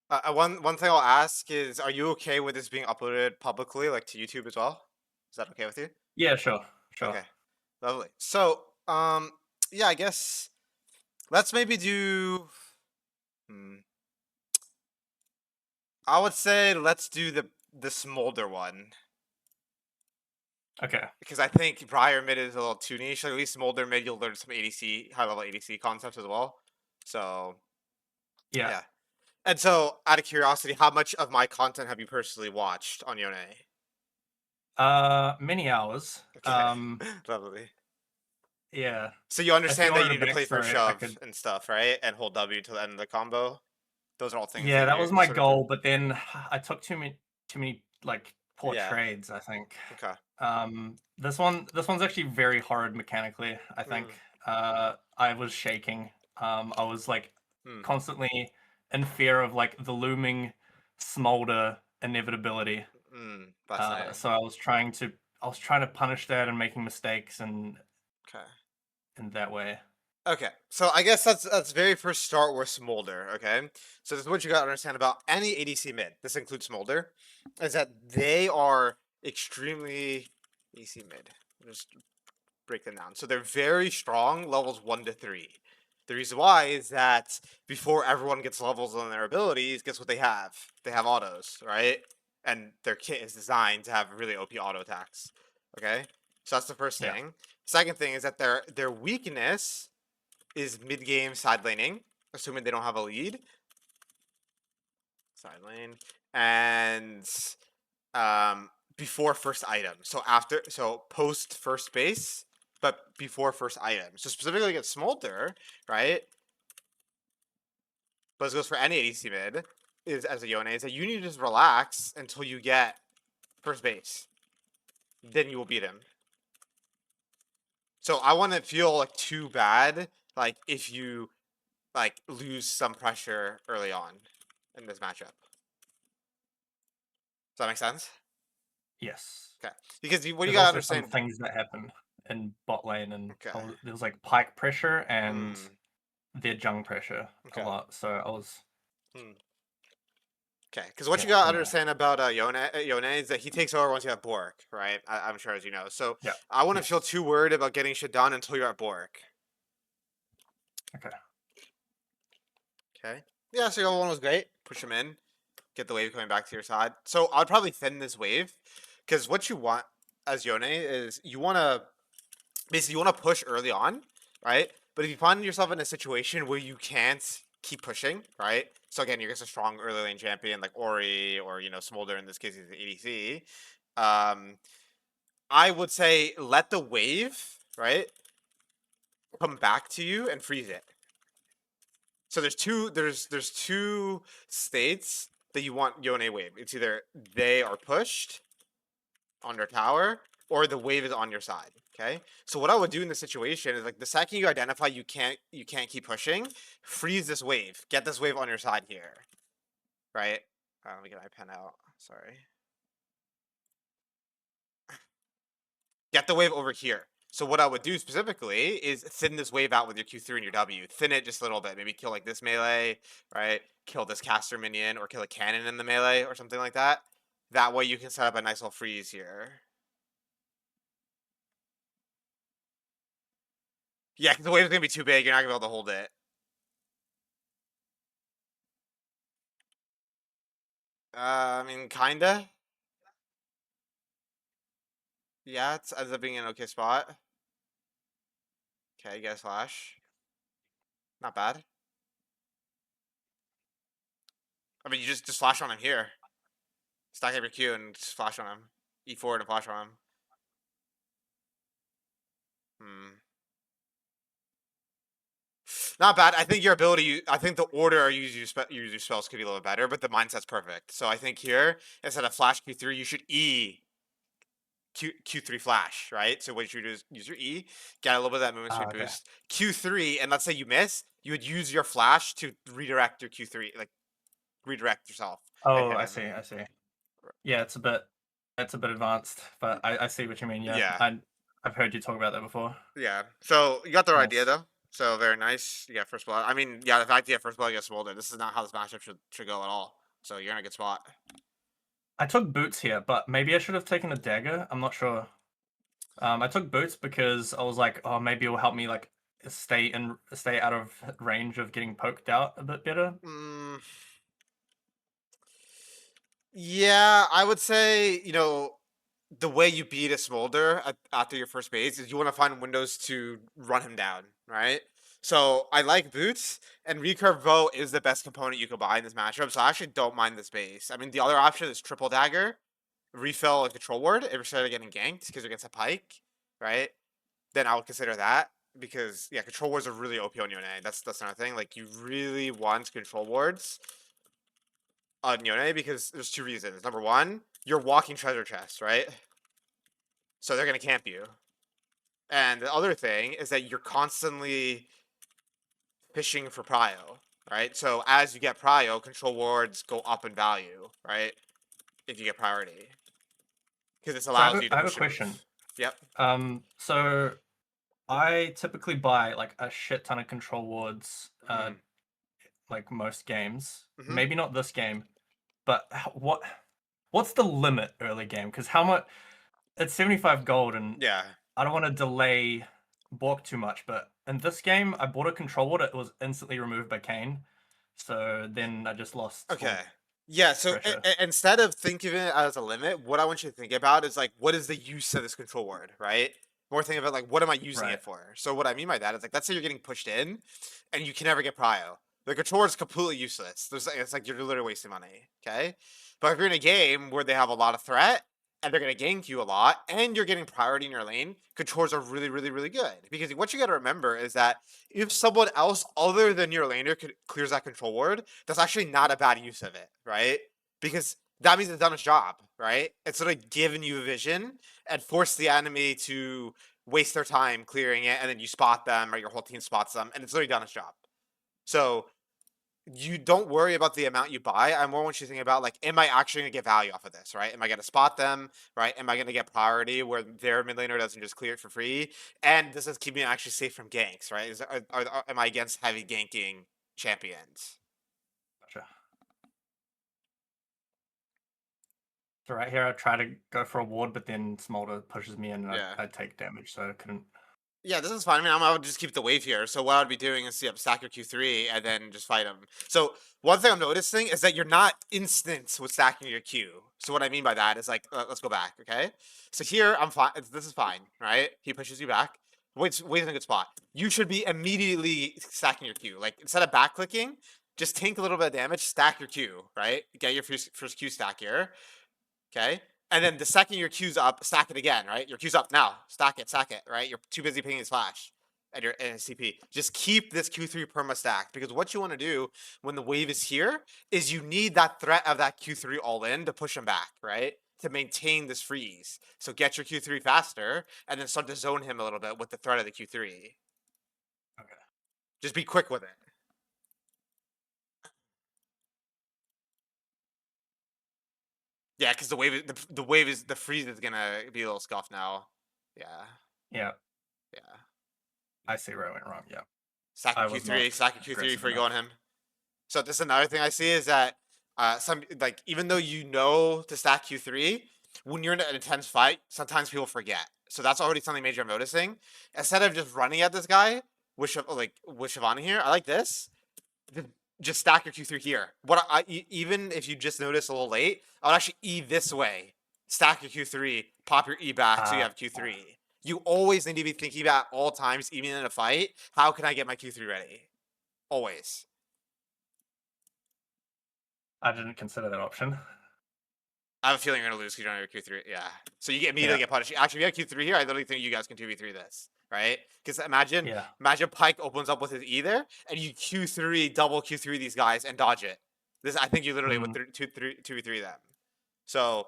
One thing I'll ask is, are you okay with this being uploaded publicly, like to YouTube as well? Is that okay with you? Yeah, sure, sure. Okay, lovely. So, yeah, I guess let's maybe do. Hmm, I would say let's do the smolder one Okay. because I think Briar mid is a little too niche. At least smolder mid, you'll learn some ADC, high level ADC concepts as well. So Yeah. yeah. And so, out of curiosity, how much of my content have you personally watched on Yone? Many hours. Okay, lovely. Yeah. So you If you understand that you wanted a need to play for backstory, I shove could. and stuff, right? And hold W to the end of the combo. Those are all things Yeah, that that was you're my sort of doing. goal, but then I took too many like poor Yeah. trades, I think. Okay. This one's actually very hard mechanically, I think. Mm. I was shaking. I was like Mm. constantly in fear of like the looming smolder inevitability. Mm. Fascinating. So I was trying to punish that and making mistakes and Okay. in that way. Okay. So I guess that's very first start with Smolder. Okay. So this is what you gotta understand about any ADC mid. This includes Smolder, is that they are extremely ADC mid. Just break them down. So they're very strong, levels 1 to 3. The reason why is that before everyone gets levels on their abilities, guess what they have? They have autos, right? And their kit is designed to have really OP auto attacks. Okay? So that's the first Yeah. thing. Second thing is that their weakness is mid game side laning, assuming they don't have a lead. Side lane. And before first item. So post first base, but before first item. So specifically against Smolder, right? But this goes for any ADC mid, is as a Yone, is that you need to just relax until you get first base. Then you will beat him. So I wouldn't feel like too bad, like if you like lose some pressure early on in this matchup. Does that make sense? Yes. Okay. Because what you There's gotta also some understand. things that happen in bot lane, and Okay. there was like pike pressure and Hmm. their jung pressure a Okay. lot. So I was, Hmm. Okay, because what you yeah, gotta you know, understand about Yone is that he takes over once you have BOTRK, right? I'm sure as you know. So yeah, I wouldn't feel yes, too worried about getting shit done until you're at BOTRK. okay, Okay. Yeah, so your one was great. Push him in, get the wave coming back to your side. So I'd probably thin this wave, because what you want as Yone is you want to basically you want to push early on, right? But if you find yourself in a situation where you can't keep pushing, right? So again, you're just a strong early lane champion like Ori or Smolder in this case is ADC. Um, I would say let the wave, right, come back to you and freeze it. So there's two states that you want Yone wave. It's either they are pushed on their tower or the wave is on your side. Okay. So what I would do in this situation is like the second you identify you can't keep pushing, freeze this wave. Get this wave on your side here. Right? Let me get my pen out. Sorry. Get the wave over here. So what I would do specifically is thin this wave out with your Q3 and your W. Thin it just a little bit. Maybe kill like this melee, right? Kill this caster minion or kill a cannon in the melee or something like that. That way you can set up a nice little freeze here. Yeah, because the wave's gonna be too big. You're not gonna be able to hold it. I mean, kinda. Yeah, it ends up being an okay spot. Okay, get a slash. Not bad. I mean, you just flash on him here. Stack up your Q and just flash on him. E4 and flash on him. Hmm. Not bad. I think your ability, I think the order you use your spells could be a little better, but the mindset's perfect. So I think here, instead of flash Q3, you should E Q3 flash, right? So what you should do is use your E, get a little bit of that movement speed okay. boost. Q3, and let's say you miss, you would use your flash to redirect your Q3, like redirect yourself and Oh, hit I him. see, I see. Yeah, it's a bit advanced, but I see what you mean. Yeah, Yeah, I've heard you talk about that before. yeah. So you got the right idea Nice. though. So very nice. You got first blood. I mean, yeah, the fact you have first blood against Smolder, this is not how this matchup should go at all. So you're in a good spot. I took boots here, but maybe I should have taken a dagger. I'm not sure. I took boots because I was like, oh, maybe it will help me like stay out of range of getting poked out a bit better. Mm, yeah, I would say, the way you beat a Smolder after your first base is you want to find windows to run him down, right? So I like boots, and recurve bow is the best component you can buy in this matchup. So I actually don't mind this base. I mean, the other option is triple dagger, refill a control ward if you're starting getting ganked because you're against a pike, right? Then I would consider that because yeah, control wards are really OP on Yone. That's another thing. Like you really want control wards on Yone because there's two reasons. Number one, you're walking treasure chests, right? So they're gonna camp you. And the other thing is that you're constantly fishing for prio, right? So as you get prio, control wards go up in value, right? If you get priority, because this So allows you to I have a push your move. question. Yep. So I typically buy like a shit ton of control wards, Mm. like most games. Mm-hmm. Maybe not this game, but what's the limit early game? Because how much? It's 75 gold, and Yeah. I don't want to delay BOTRK too much. But in this game, I bought a control ward. It was instantly removed by Kane, so then I just lost Okay. all Yeah, so pressure. instead of thinking of it as a limit, what I want you to think about is like, what is the use of this control word, right? More think about like, what am I using Right. it for? So what I mean by that is like, let's say you're getting pushed in, and you can never get prio. The control word is completely useless. It's like you're literally wasting money. Okay, but if you're in a game where they have a lot of threat and they're gonna gank you a lot, and you're getting priority in your lane, controls are really, really, really good. Because what you got to remember is that if someone else other than your laner clears that control ward, that's actually not a bad use of it, right? Because that means it's done its job, right? It's sort of giving you vision and force the enemy to waste their time clearing it, and then you spot them or your whole team spots them, and it's already done its job. So you don't worry about the amount you buy. I more want you to think about like, am I actually gonna get value off of this, right? Am I gonna spot them, right? Am I gonna get priority where their mid laner doesn't just clear it for free? And does this keep me actually safe from ganks, right? Am I against heavy ganking champions? Gotcha. So right here, I try to go for a ward, but then Smolder pushes me in, and Yeah. I take damage, so I couldn't. Yeah, this is fine. I mean, I would just keep the wave here. So what I'd be doing is, stack your Q3 and then just fight him. So one thing I'm noticing is that you're not instant with stacking your Q. So what I mean by that is like, let's go back, okay? So here I'm fine. This is fine, right? He pushes you back. Wait in a good spot. You should be immediately stacking your Q. Like instead of back clicking, just tank a little bit of damage, stack your Q, right? Get your first Q stack here. Okay. And then the second your queue's up, stack it again, right? Your queue's up now. Stack it, right? You're too busy pinging his flash and your CP. Just keep this Q3 perma stacked because what you want to do when the wave is here is you need that threat of that Q3 all in to push him back, right? To maintain this freeze. So get your Q3 faster and then start to zone him a little bit with the threat of the Q3. Okay. Just be quick with it. Yeah, because the wave is the freeze is gonna be a little scuffed now. Yeah, Yeah, yeah. I see where I went wrong. Yeah, Sack I your was Q3, not sack your Q3 aggressive before you go on enough. him. So this is another thing I see is that some like even though you know to stack Q3, when you're in an intense fight, sometimes people forget. So that's already something major I'm noticing. Instead of just running at this guy with Shivani here, I like this. Just stack your Q3 here. Even if you just notice a little late, I would actually E this way. Stack your Q3, pop your E back so you Uh, have Q3. You always need to be thinking about at all times, even in a fight, how can I get my Q3 ready? Always. I didn't consider that option. I have a feeling you're gonna lose because you don't have your Q3. Yeah. So you immediately Yeah, get punished. Actually, if you have Q3 here, I literally think you guys can 2v3 this, right? Because imagine yeah. Pike opens up with his E there, and you Q3 double Q3 these guys and dodge it. This I think you literally would Mm, 2v3 them. So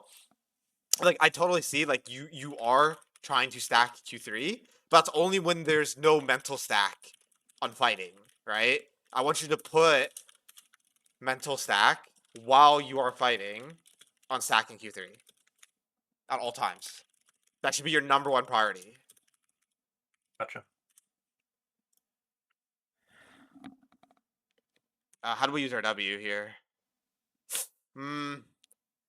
like I totally see like you are trying to stack Q3, but that's only when there's no mental stack on fighting, right? I want you to put mental stack while you are fighting on stacking Q3 at all times. That should be your number one priority. gotcha. How do we use our W here? Hmm.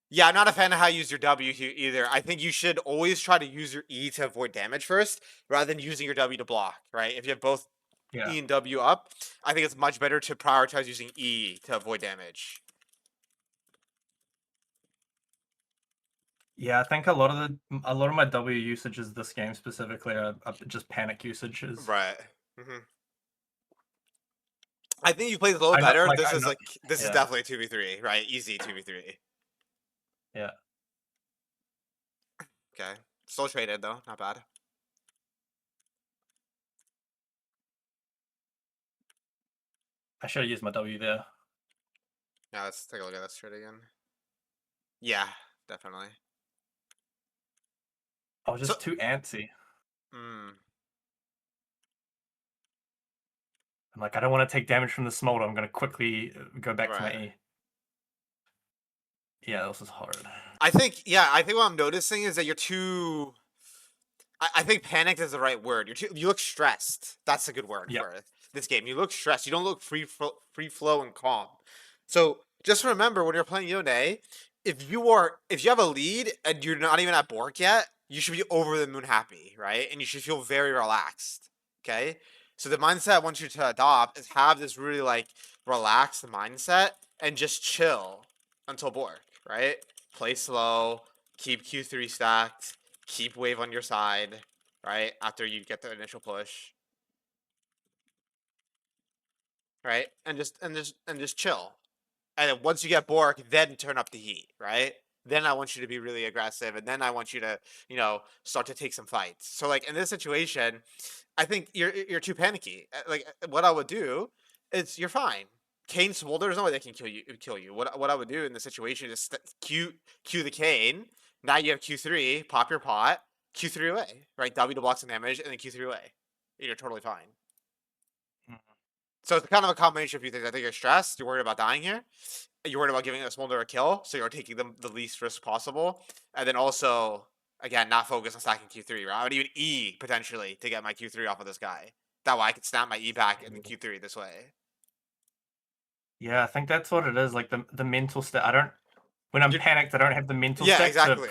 Yeah, I'm not a fan of how you use your W here either. I think you should always try to use your E to avoid damage first, rather than using your W to block, right? If you have both Yeah. E and W up, I think it's much better to prioritize using E to avoid damage. Yeah, I think a lot of my W usages this game specifically are just panic usages. Right. I think you played a little I know, better. like This I is know, like this is yeah, definitely 2v3, right? Easy 2v3. yeah. Okay. Still traded though, not bad. I should have used my W there. Now let's take a look at this trade again. Yeah, definitely. I was So, just too antsy. mm, I'm like, I don't want to take damage from the smolder. I'm gonna quickly go back to my right. E. Yeah, this is hard. Yeah, I think what I'm noticing is that you're too. I think panicked is the right word. You look stressed. That's a good word Yep. for it. This game. You look stressed. You don't look free flow and calm. So just remember when you're playing Yone, if you have a lead and you're not even at Bork yet, you should be over the moon happy, right? And you should feel very relaxed. Okay. So the mindset I want you to adopt is have this really like relaxed mindset and just chill until Bork, right? Play slow, keep Q3 stacked, keep wave on your side, right? After you get the initial push, right? And just chill. And then once you get Bork, then turn up the heat, right? Then I want you to be really aggressive, and then I want you to, start to take some fights. So like in this situation, I think you're too panicky. Like what I would do is you're fine. Kane Smolder, there's no way they can kill you. What I would do in the situation is Q the Kane. Now you have Q3, pop your pot, Q3 away, right? W to block some damage, and then Q3 away. You're totally fine. So it's kind of a combination of a few things. I think you're stressed. You're worried about dying here. You're worried about giving a Smolder a kill, so you're taking them the least risk possible. And then also, again, not focus on stacking Q3. Right? I would even E potentially to get my Q3 off of this guy. That way I could snap my E back in the Mm. Q3 this way. Yeah, I think that's what it is. Like the mental state. I don't when I'm You're, panicked, I don't have the mental yeah, state exactly.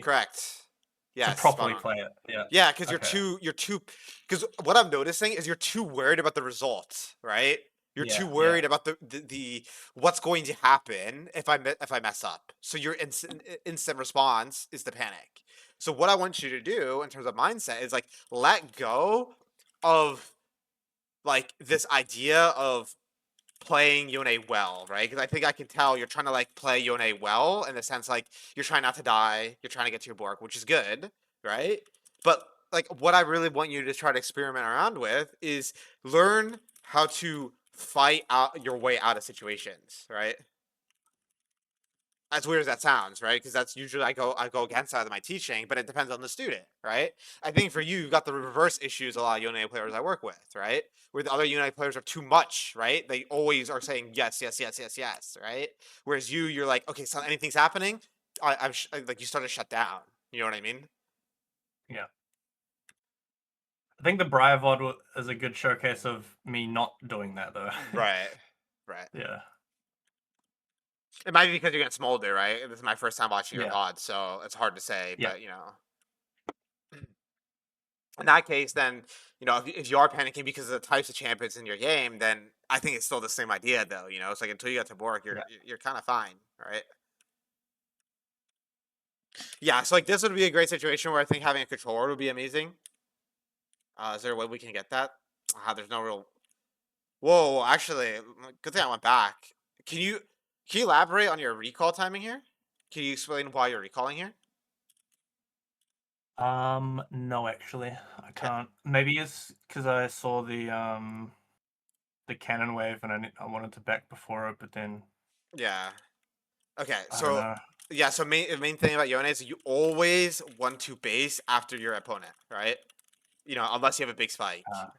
Correct. to Yes, spot properly on. play it. Yeah. Yeah, because Okay. because what I'm noticing is you're too worried about the results, right? You're Yeah. too Yeah. worried about the what's going to happen if I mess up. So your instant response is the panic. So what I want you to do in terms of mindset is like let go of like this idea of playing Yone well, right? Because I think I can tell you're trying to like play Yone well in the sense like you're trying not to die, you're trying to get to your Bork, which is good, right? But like what I really want you to try to experiment around with is learn how to fight out your way out of situations, right? As weird as that sounds, right? Because that's usually I go against that in my teaching, but it depends on the student, right? I think for you, you've got the reverse issues a lot of Yone players I work with, right? Where the other Yone players are too much, right? They always are saying yes, yes, yes, yes, yes, right? Whereas you're like, okay, so anything's happening, like you start to shut down. You know what I mean? Yeah. I think the Briar VOD is a good showcase of me not doing that though. Right, right. Yeah. It might be because you're getting smolder, right? This is my first time watching your Yeah. VOD, so it's hard to say, Yeah. but in that case, then if you are panicking because of the types of champions in your game, then I think it's still the same idea, though. It's like until you get to Bork, you're Yeah. you're kind of fine, right? Yeah, so like this would be a great situation where I think having a controller would be amazing. Is there a way we can get that? There's no real. Whoa, actually, good thing I went back. Can you can you elaborate on your recall timing here? Can you explain why you're recalling here? No, actually, I Okay. can't. Maybe it's because I saw the cannon wave and I wanted to back before it, but then Yeah. Okay. I don't So know. yeah. So main thing about Yone is you always want to base after your opponent, right? Unless you have a big spike. Uh,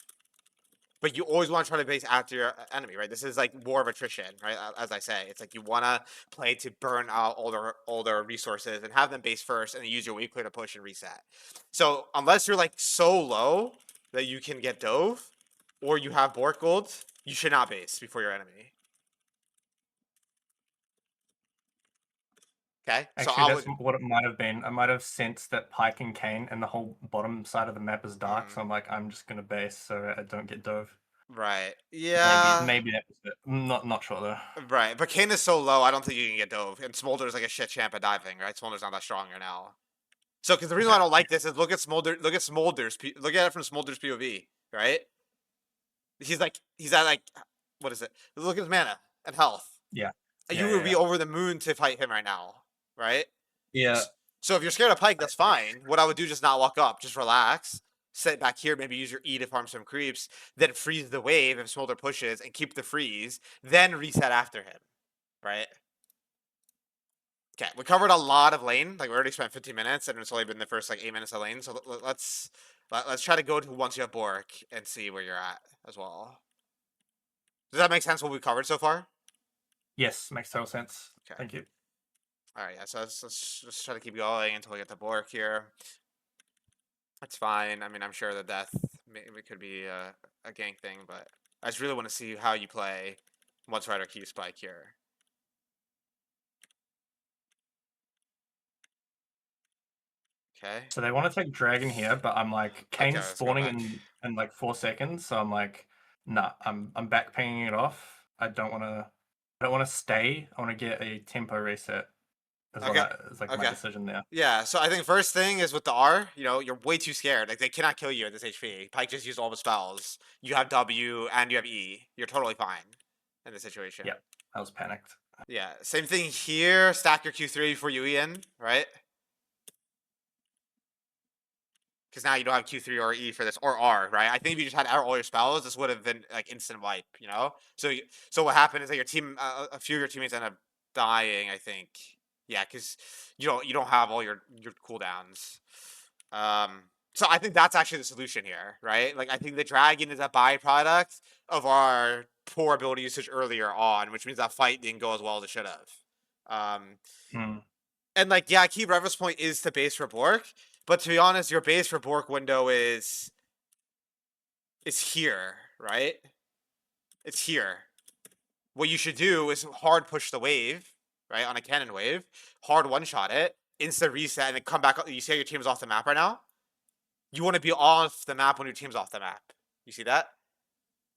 But you always want to try to base after your enemy, right? This is like war of attrition, right? As I say, it's like you want to play to burn out all their resources and have them base first, and then use your weak clear to push and reset. So unless you're like so low that you can get dove, or you have Bork gold, you should not base before your enemy. Okay, so Actually, I that's would. what it might have been. I might have sensed that Pike and Kane and the whole bottom side of the map is dark, so Mm, I'm like, I'm just gonna base so I don't get dove. right. Maybe Yeah. maybe that was it. Not sure though. Right. But Kane is so low, I don't think you can get dove. And Smolder's like a shit champ at diving, right? Smolder's not that strong right now. So, because the reason why Okay. I don't like this is look at Smolder. Look at it from Smolder's POV, right? He's at like, what is it? Look at his mana and health. Yeah. You Yeah, would yeah, be yeah. over the moon to fight him right now, right? Yeah. So if you're scared of Pike, that's fine. What I would do, just not walk up, just relax, sit back here, maybe use your E to farm some creeps, then freeze the wave if Smolder pushes and keep the freeze, then reset after him, right? Okay, we covered a lot of lane. Like we already spent 15 minutes, and it's only been the first like 8 minutes of lane. So let's try to go to once you have BOTRK and see where you're at as well. Does that make sense? What we covered so far? Yes, makes total sense. Okay. Thank you. All right. Yeah. So let's just try to keep going until we get to BOTRK here. That's fine. I mean, I'm sure the death maybe could be a gank thing, but I just really want to see how you play once Rider Q spike here. Okay. So they want to take dragon here, but I'm like Okay. Kane's Let's go spawning back. in like 4 seconds, so I'm like, nah, I'm back pinging it off. I don't wanna stay. I wanna get a tempo reset. Is what Okay. I is like my Okay. decision there. Yeah, so I think first thing is with the R, you're way too scared. Like they cannot kill you at this HP. Pike just used all the spells. You have W and you have E. You're totally fine in this situation. Yep. I was panicked. Yeah, same thing here. Stack your Q3 before you E in, right? Because now you don't have Q3 or E for this, or R, right? I think if you just had all your spells, this would have been like instant wipe, you know? So what happened is that your team, a few of your teammates end up dying, I think. Yeah, because you don't have all your cooldowns. Um, so I think that's actually the solution here, right? Like I think the dragon is a byproduct of our poor ability usage earlier on, which means that fight didn't go as well as it should have. Um, Mm. and like yeah, key reference point is to base for BOTRK, but to be honest, your base for BOTRK window is here, right? It's here. What you should do is hard push the wave, right, on a cannon wave, hard one shot it, insta reset, and then come back. You see how your team is off the map right now? You want to be off the map when your team's off the map. You see that?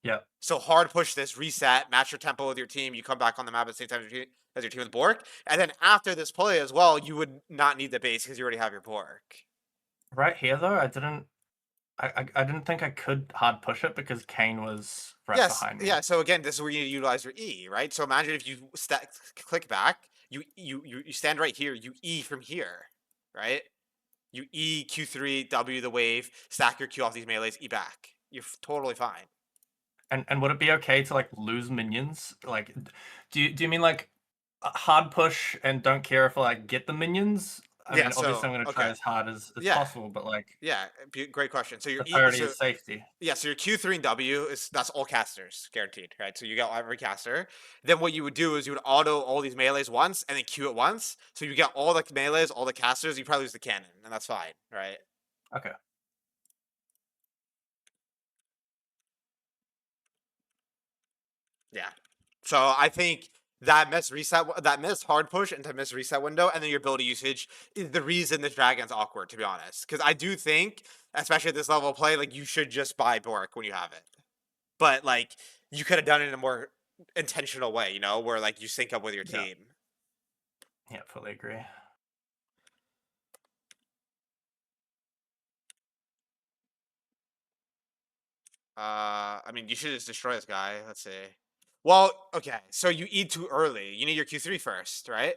Yep. So hard push this, reset, match your tempo with your team. You come back on the map at the same time as your team with BOTRK. And then after this play as well, you would not need the base because you already have your BOTRK. Right here though, I didn't think I could hard push it because Kane was right Yes, behind me. yeah. So again, this is where you utilize your E, right? So imagine if you click back, you stand right here, you E from here, right? You E Q3 W the wave, stack your Q off these melees, E back. You're totally fine. And would it be okay to like lose minions? Like, do you mean like a hard push and don't care if I like get the minions? I Yeah. mean, obviously So I'm gonna try okay. as hard as Yeah. possible, but like Yeah. Great question. So your the E. priority So is safety. yeah. So your Q3 and W is that's all casters guaranteed, right? So you got every caster. Then what you would do is you would auto all these melees once and then Q it once. So you get all the melees, all the casters. You probably lose the cannon, and that's fine, right? Okay. Yeah. So I think that miss hard push into miss reset window, and then your ability usage is the reason this dragon's awkward, to be honest. Because I do think, especially at this level of play, like you should just buy BOTRK when you have it. But like you could have done it in a more intentional way, where like you sync up with your Yeah. team. Yeah, fully agree. I mean, you should just destroy this guy. Let's see. Well, okay. So you eat too early. You need your Q3 first, right?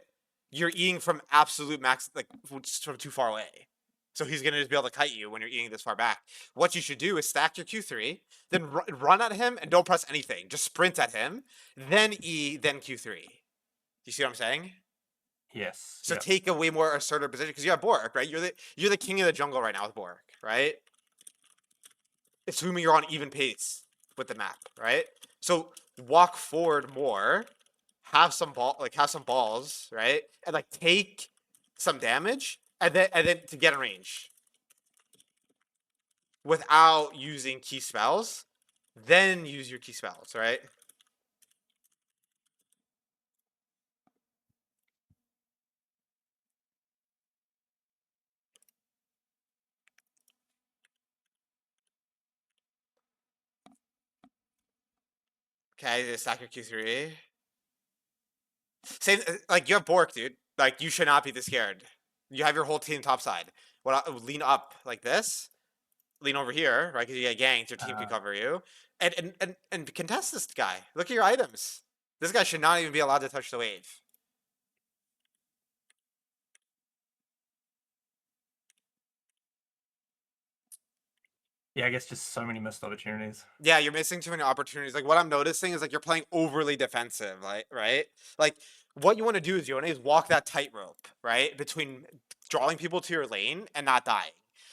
You're eating from absolute max, like from too far away. So he's gonna just be able to kite you when you're eating this far back. What you should do is stack your Q3, then run at him and don't press anything. Just sprint at him, then E, then Q3. Do you see what I'm saying? Yes. So Yeah. take a way more assertive position because you have BOTRK, right? You're the king of the jungle right now with BOTRK, right? Assuming you're on even pace with the map, right? So walk forward more, have some balls, right? And like take some damage, and then to get in range without using key spells, then use your key spells, right? Okay, just stack your Q3. Same, like you have BOTRK, dude. Like you should not be this scared. You have your whole team topside. Lean up like this. Lean over here, right? Because you get ganked, your team could cover you. And contest this guy. Look at your items. This guy should not even be allowed to touch the wave. Yeah, I guess just so many missed opportunities. Yeah, you're missing too many opportunities. Like what I'm noticing is like you're playing overly defensive, like right? Like what you want to do is Yone is walk that tightrope, right? Between drawing people to your lane and not dying.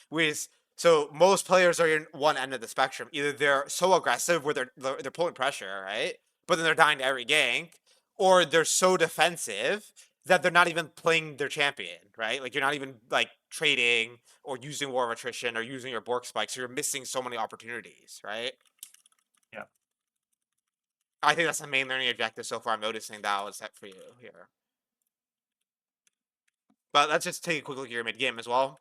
Whereas so most players are in one end of the spectrum. Either they're so aggressive where they're pulling pressure, right? But then they're dying to every gank, or they're so defensive that they're not even playing their champion, right? Like you're not even like trading or using War of Attrition or using your BOTRK spike, so you're missing so many opportunities, right? Yeah. I think that's the main learning objective so far. I'm noticing that was set for you here. But let's just take a quick look at your mid game as well.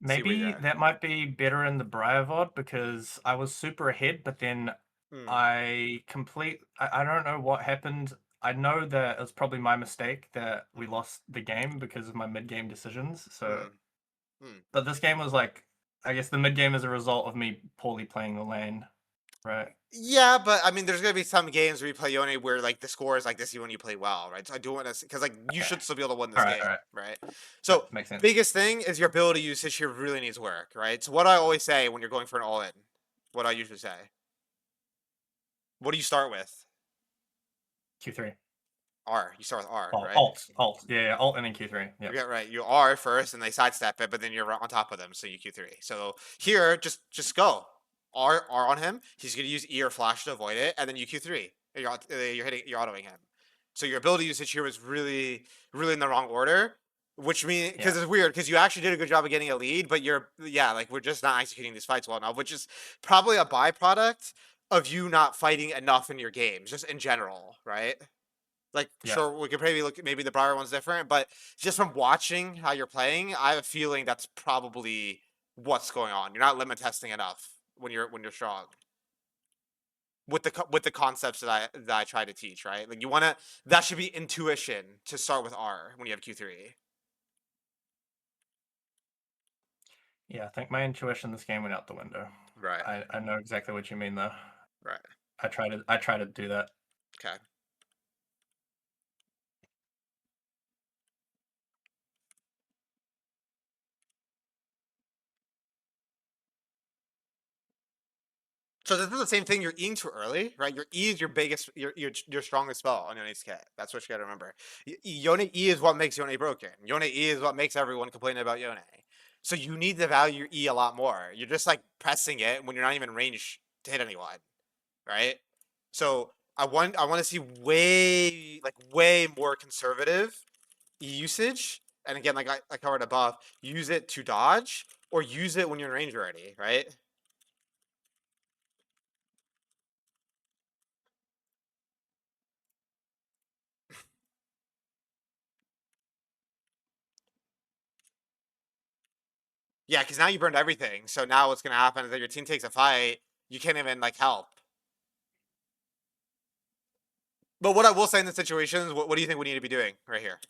See what you Maybe got. that might be better in the Briar because I was super ahead, but then Hmm. I don't know what happened. I know that it was probably my mistake that we lost the game because of my mid game decisions. So, Hmm. Hmm. but this game was like, I guess the mid game is a result of me poorly playing the lane, right? Yeah, but I mean, there's gonna be some games where you play Yone where like the score is like this when you play well, right? So I do want to, because like you Okay. should still be able to win All this right. game, All right. right? Yeah, So makes sense. biggest thing is your ability usage here really needs work, right? So what do I always say when you're going for an all in? What do I usually say? What do you start with? Q3. R. You start with R, Oh, right? alt. Yeah, alt and then Q3. Yep. Yeah, right. You are first, and they sidestep it, but then you're on top of them, so you Q3. So here, just go R on him. He's gonna use E or flash to avoid it, and then you Q3. You're autoing him. So your ability usage here was really in the wrong order, which means Yeah. because it's weird because you actually did a good job of getting a lead, but like we're just not executing these fights well enough, which is probably a byproduct of you not fighting enough in your games, just in general, right? Like, Yeah. sure, we could maybe look at maybe the Briar one's different, but just from watching how you're playing, I have a feeling that's probably what's going on. You're not limit testing enough when you're strong with the concepts that I try to teach, right? Like you want to that should be intuition to start with R when you have Q3. Yeah, I think my intuition this game went out the window. Right. I know exactly what you mean though. Right. I try to do that. Okay. So this is the same thing. You're eating too early, right? Your E is your biggest, your strongest spell on Yone's kit. That's what you got to remember. Yone E is what makes Yone broken. Yone E is what makes everyone complain about Yone. So you need to value your E a lot more. You're just like pressing it when you're not even in range to hit anyone, right? So I want to see way more conservative E usage. And again, like I covered above, use it to dodge or use it when you're in range already, right? Yeah, because now you burned everything. So now what's gonna happen is that your team takes a fight, you can't even like help. But what I will say in this situation is, what do you think we need to be doing right here,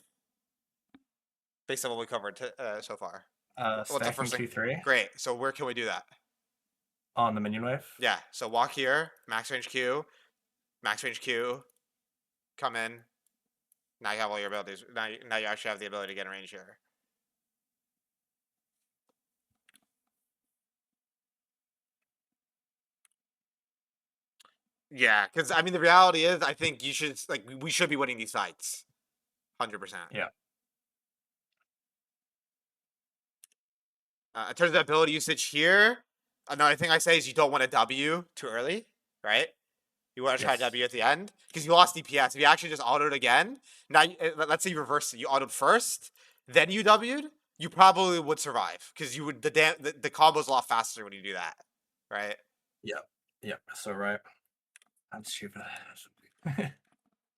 based on what we covered so far? What's the Stacking first thing? Q3 Great. So where can we do that? on the minion wave. Yeah. So walk here, max range Q, come in. Now you have all your abilities. Now you actually have the ability to get in range here. Yeah, because I mean the reality is, I think you should like we should be winning these fights, 100%. Yeah. In terms of ability usage here, another thing I say is you don't want to W too early, right? You want to try Yes. W at the end because you lost DPS. If you actually just autoed again, now let's say you reversed it. You autoed first, then you W'd. You probably would survive because you would the combo's a lot faster when you do that, right? Yeah. Yeah. So right. I'm stupid.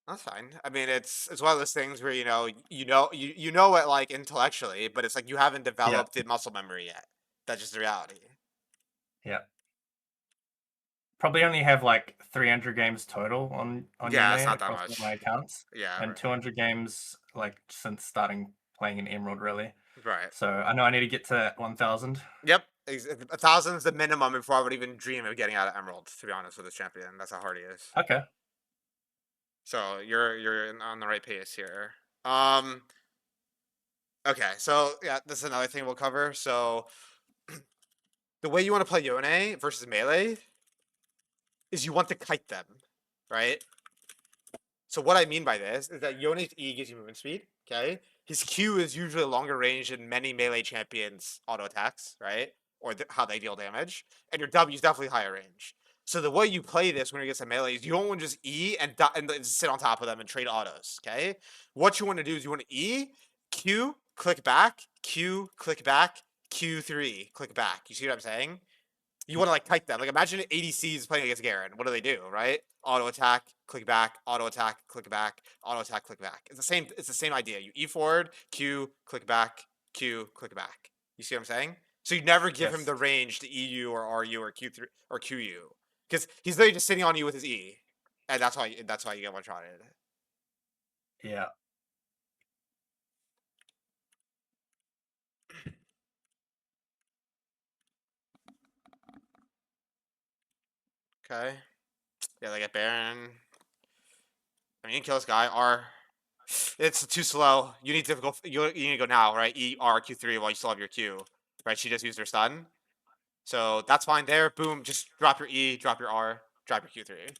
That's fine. I mean, it's one of those things where you know it like intellectually, but it's like you haven't Yeah. developed the muscle memory yet. That's just the reality. Yeah. probably only have like 300 games total on Yeah, it's Yone not that across all my much. accounts, Yeah, and 200 games like since starting playing in Emerald, really. right. So I know I need to get to 1,000. Yep, 1,000 is the minimum before I would even dream of getting out of Emerald. To be honest with this champion, that's how hard he is. Okay. So you're on the right pace here. Um, okay, so yeah, this is another thing we'll cover. So the way you want to play Yone versus melee is you want to kite them, right? So what I mean by this is that Yone's E gives you movement speed. Okay, his Q is usually longer range than many melee champions' auto attacks, right? Or how they deal damage. And your W is definitely higher range. So the way you play this when you're against a melee is you don't want to just E and sit on top of them and trade autos. Okay, what you want to do is you want to E, Q, click back, Q, click back, Q3, click back. You see what I'm saying? You want to like kite them. Like imagine ADCs playing against Garen. What do? Right? Auto attack, click back, auto attack, click back, auto attack, click back. It's the same. It's the same idea. You E forward, Q, click back, Q, click back. You see what I'm saying? So you never give him Yes. the range to EU or RU or Q3 or QU because he's literally just sitting on you with his E, and that's why you get one shotted. Yeah. Okay. Yeah, they get Baron. I mean, you can kill this guy. R. It's too slow. You need to go. You need to go now, right? E R Q3 while you still have your Q. Right? She just used her stun, so that's fine there. Boom. Just drop your E, drop your R, drop your Q3.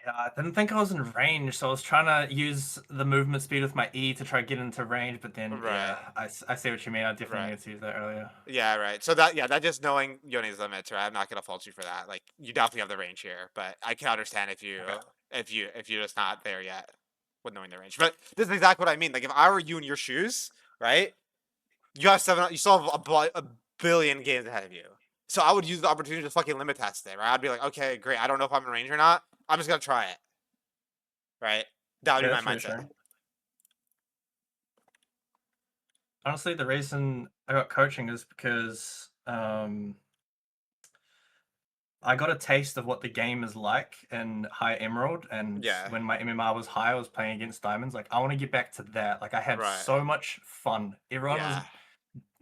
Yeah, I didn't think I was in range, so I was trying to use the movement speed with my E to try to get into range, but then, Right. yeah, I see what you mean. I definitely Right. needed to use that earlier. Yeah. Right. So that just knowing Yone's limits, right? I'm not gonna fault you for that. Like you definitely have the range here, but I can understand Okay. if you're just not there yet with knowing the range. But this is exactly what I mean. Like if I were you in your shoes, right? You have seven. You still have a billion games ahead of you. So I would use the opportunity to fucking limit test it, right? I'd be like, okay, great. I don't know if I'm in range or not. I'm just gonna try it, right? That would Okay, be my that's mindset. reassuring. Honestly, the reason I got coaching is because I got a taste of what the game is like in High Emerald, and Yeah. when my MMR was high, I was playing against diamonds. Like, I want to get back to that. Like, I had Right. so much fun. Everyone was Yeah.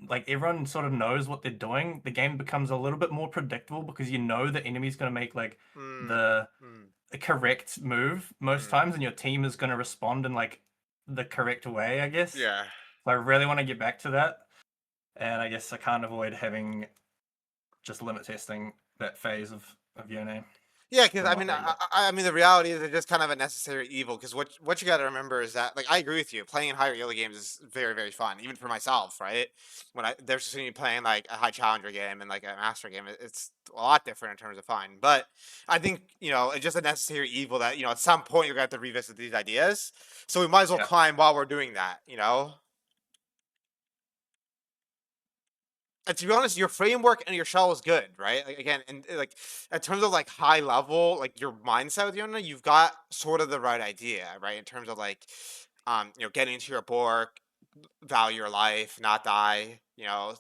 like, everyone sort of knows what they're doing. The game becomes a little bit more predictable because you know the enemy's going to make like Mm. the Mm. correct move most Mm. times, and your team is going to respond in like the correct way, I guess. Yeah. So I really want to get back to that, and I guess I can't avoid having just limit testing that phase of Yone Yeah, because and I mean, whatnot. But I mean, the reality is it's just kind of a necessary evil. Because what you got to remember is that, like, I agree with you. Playing in higher elo games is very very fun, even for myself, right? When there's just me playing like a high challenger game and like a master game, it's a lot different in terms of fun. But I think it's just a necessary evil that at some point you're gonna have to revisit these ideas. So we might as well yeah, climb while we're doing that. And to be honest, your framework and your shell is good, right? Like again, and like in terms of like high level, like your mindset with Yona, you've got sort of the right idea, right? In terms of like, getting into your BOTRK, value your life, not die,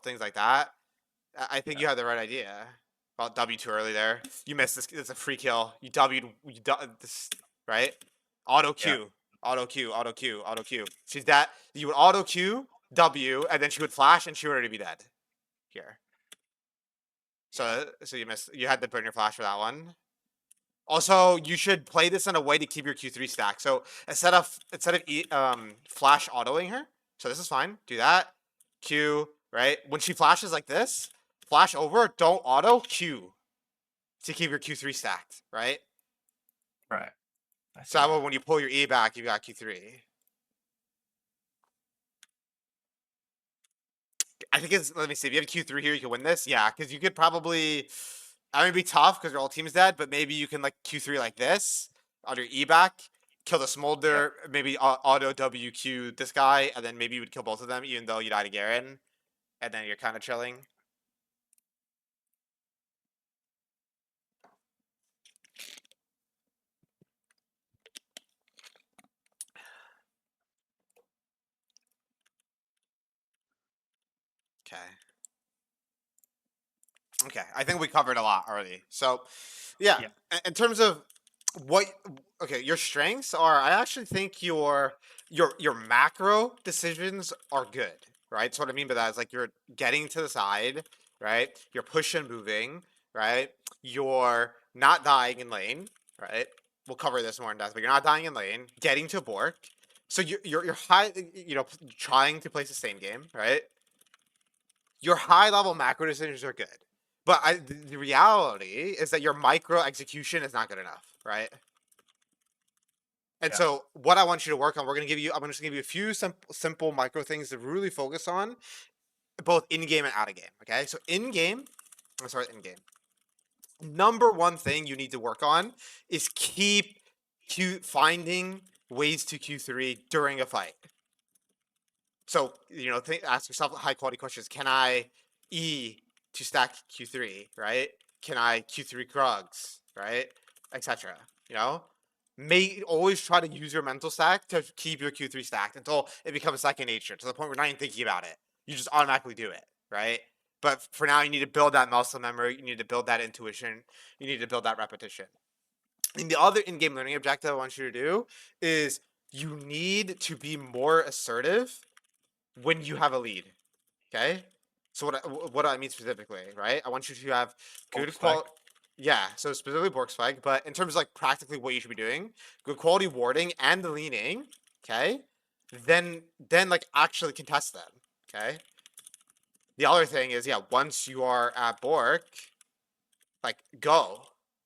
things like that. I think yeah, you have the right idea. Well, W too early there. You missed this. It's a free kill. This, right? Auto yeah, Q, auto Q, auto Q, auto Q. She's that. You would auto Q W, and then she would flash, and she would already be dead here. yeah, So you missed. You had to burn your flash for that one. Also, you should play this in a way to keep your Q3 stack. So instead of flash autoing her, so this is fine. Do that. Q, right? When she flashes like this, flash over. Don't auto Q to keep your Q3 stacked, right? right. I So see. that way when you pull your E back, you got Q3. I think it's. Let me see. If you have Q3 here, you can win this. Yeah, because you could probably. I mean, it'd be tough because your whole team's dead, but maybe you can like Q3 like this on your E back, kill the Yeah, smolder, maybe auto WQ this guy, and then maybe you would kill both of them, even though you died to Garen, and then you're kind of chilling. Okay. Okay. I think we covered a lot already. So Yeah. Yeah. In terms of what, okay, your strengths are, I actually think your macro decisions are good, right? So what I mean by that is like you're getting to the side, right? You're push and moving, right? You're not dying in lane, right? We'll cover this more in depth, but you're not dying in lane, getting to Bork. So you're high, trying to play sustain game, right? Your high level macro decisions are good. But the reality is that your micro execution is not good enough, right? And Yeah. so, what I want you to work on, I'm just gonna give you a few simple micro things to really focus on, both in game and out of game. Okay, so in game, I'm sorry, in game. Number one thing you need to work on is keep finding ways to Q3 during a fight. So, ask yourself high quality questions. Can I E to stack Q3, right? Can I Q3 Krugs, right? Etc. You know? May always try to use your mental stack to keep your Q3 stacked until it becomes second nature, to the point where you're not even thinking about it. You just automatically do it, right? But for now, you need to build that muscle memory. You need to build that intuition. You need to build that repetition. And the other in-game learning objective I want you to do is you need to be more assertive when you have a lead. Okay. So what I mean specifically, right? I want you to have good Volkswagen. quality. Yeah. So specifically Bork spike, but in terms of like practically what you should be doing, good quality warding and the leaning. Okay. Then like actually contest them. Okay. The other thing is, yeah, once you are at Bork, like go.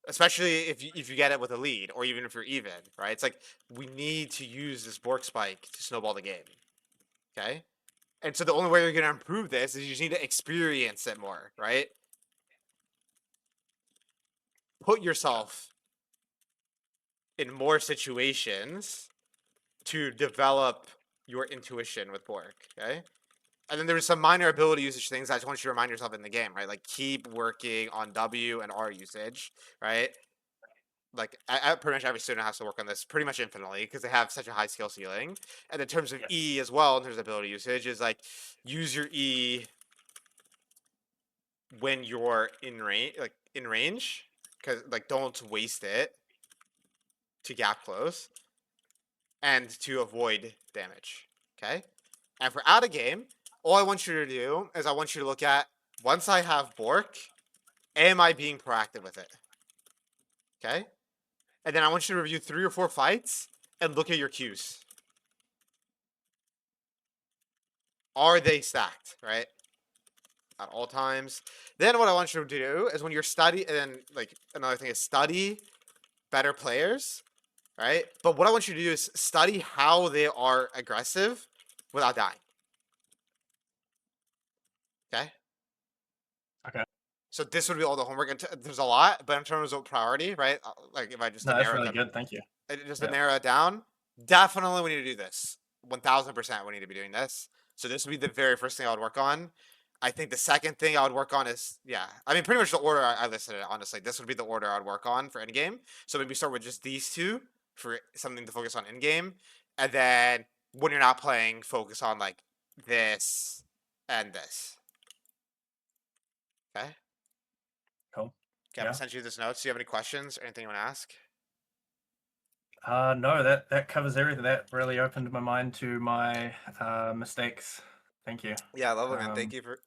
Especially if you get it with a lead, or even if you're even, right? It's like we need to use this Bork spike to snowball the game. Okay. And so the only way you're going to improve this is you just need to experience it more, right? Put yourself in more situations to develop your intuition with Bork, okay? And then there's some minor ability usage things I just want you to remind yourself in the game, right? Like keep working on W and R usage, right? Like pretty much every student has to work on this pretty much infinitely because they have such a high skill ceiling. And in terms of Yes. E as well, in terms of ability usage, is like use your E when you're in range, because like don't waste it to gap close and to avoid damage. Okay, and for out of game, all I want you to do is I want you to look at once I have Bork, am I being proactive with it? Okay, and then I want you to review 3 or 4 fights and look at your cues. Are they stacked? Right, at all times. Then what I want you to do is when you're study, and then like another thing is study better players, right? But what I want you to do is study how they are aggressive without dying. Okay. Okay. So this would be all the homework. And there's a lot, but in terms of priority, right? Like if I just to No, that's narrow it really down, good. Thank you. just to Yeah. narrow it down, definitely we need to do this. 1000% we need to be doing this. So this would be the very first thing I would work on. I think the second thing I would work on is, yeah, I mean, pretty much the order I listed it, honestly. This would be the order I'd work on for endgame. So maybe start with just these two for something to focus on in game. And then when you're not playing, focus on like this and this. Okay. Cool. Okay, I'm gonna Yeah. send you this notes. Do you have any questions or anything you want to ask? No, that covers everything. That really opened my mind to my mistakes. Thank you. Yeah, lovely man. Um,